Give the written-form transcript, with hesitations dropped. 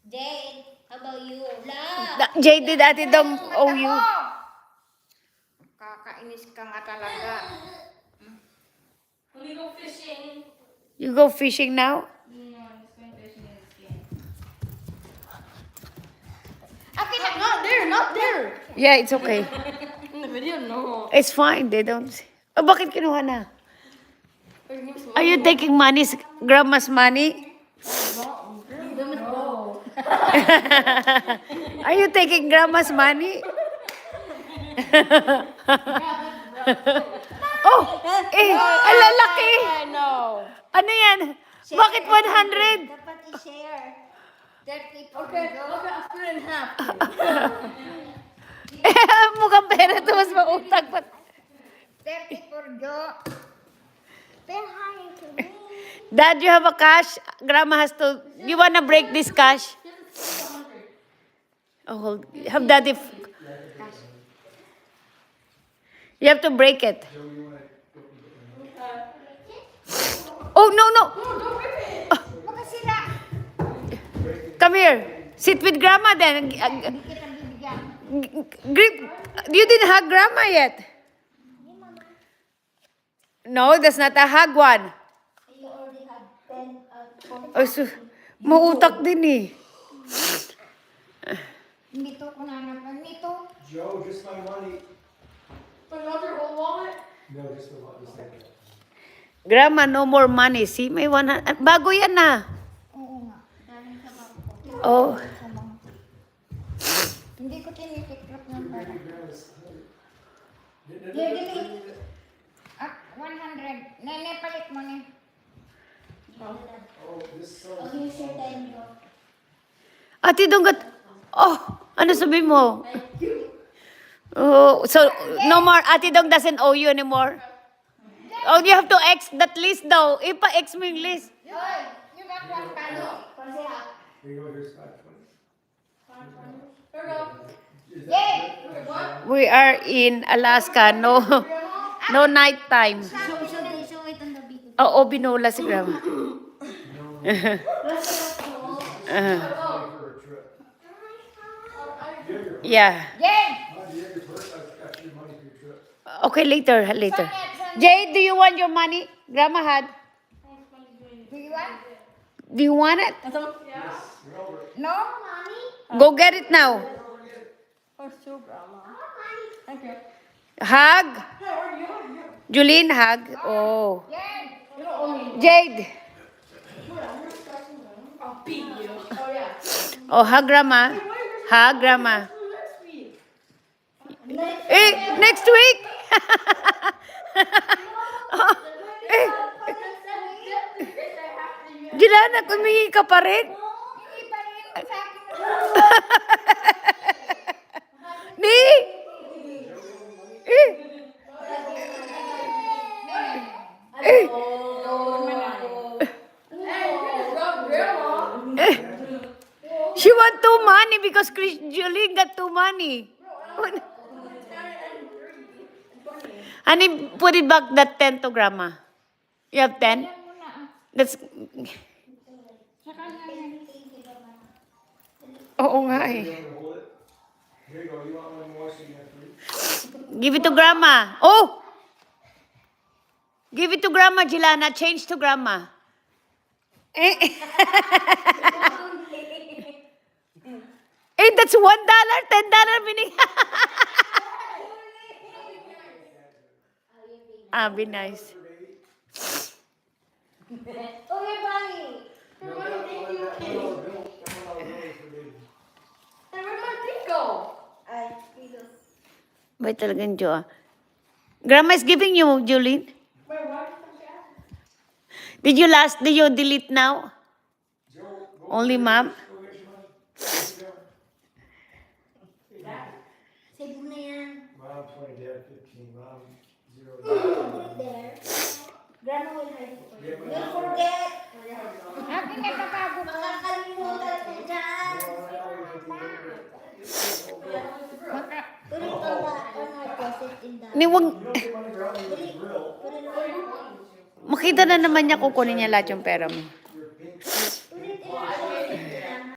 Jade, how about you? Jade did Ate Dong owe you. Kakainis ka nga talaga. Will we go fishing? You go fishing now? No, I'm just going fishing in the skin. Okay, not there, not there. Yeah, it's okay. In the video, no. It's fine. They don't see. Oh, bakit kinuha na? Are you taking money, grandma's money? No. Are you taking grandma's money? Oh, ang lalaki. No. Ano yan? Bakit 100? Dapat i-share. 30 for Okay, Joe. okay, I'll split it in half. Mukhang pera to, mas mautag pa. 30 for Joe. Say hi to me. Dad, you have a cash? Grandma has to... You wanna break this cash? Oh, hold. Have daddy... You have to break it. Oh, no, no. Baka sila. Come here. Sit with grandma then. Hindi kita bibigyan. Grip. You didn't hug grandma yet. No, that's not a hug one. You already have 10 Oh, so, mautak din eh. Nito ko nanapan. Nito. Joe, just my money. But not your whole wallet? No, just the one. Just like that. Grandma, no more money. See, may 100. Bago yan na. Oo nga. Galing sa bangko. Oh. Sa bangko. Hindi ko tinitikrap ng pera. Dili. 100. Nene, palit mo ni. Oh, this song. Okay, share tayo nito. Ate Donggat. Oh, ano sabi mo? Oh, so no more. Ate Dong doesn't owe you anymore. Oh, you have to X that list though. Ipa-X mo yung list. Yoy, you got one palo. Kasi ha. Here you go, here's 520. Here we go. Yay! We are in Alaska. No, no night time. Show it on the video. Oo, binola si Grandma. For a trip. Yeah. Yay! Mom, do you have your purse? I've got your money for your trip. Okay, later. Jade, do you want your money? Grandma had. Do you want? Do you want it? No, mommy? Go get it now. Oh, so grandma. Thank you. Hug. Hey, where are you? Julene, hug. Oh. Yay! You don't owe me. Jade. I'll beat you. Oh, yeah. Oh, hug Grandma. Hug Grandma. Next week. Next week. Oh, Juliana, kumingi ka pa rin? Hindi pa rin sa akin. Ni? Eh. She want too money because Julie got too money. Honey, put it back that 10 to Grandma. You have 10? That's... Oo nga eh. You want to hold it? Here you go. You want one more so you have 3? Give it to Grandma. Oh! Give it to Grandma, Jilana. Change to Grandma. Eh, eh that's $1, $10 binig. Ah, be nice. Oh, your bunny. Hey, where'd my thing go? Ay, dito. Ba talagang Jo? Grandma is giving you, Julene. Wait, what? Did you delete now? Only mom? Save mo na yan. Mom, 20, Dad, 15. Mom, 0. There. Grandma will hide it for you. Don't forget. Akin na kabago. Makakalimutan ko dyan. Put it on our closet in the... Niwag... Money around in the grill. Put it on. Makita na naman niya kukunin niya lahat yung pera mo.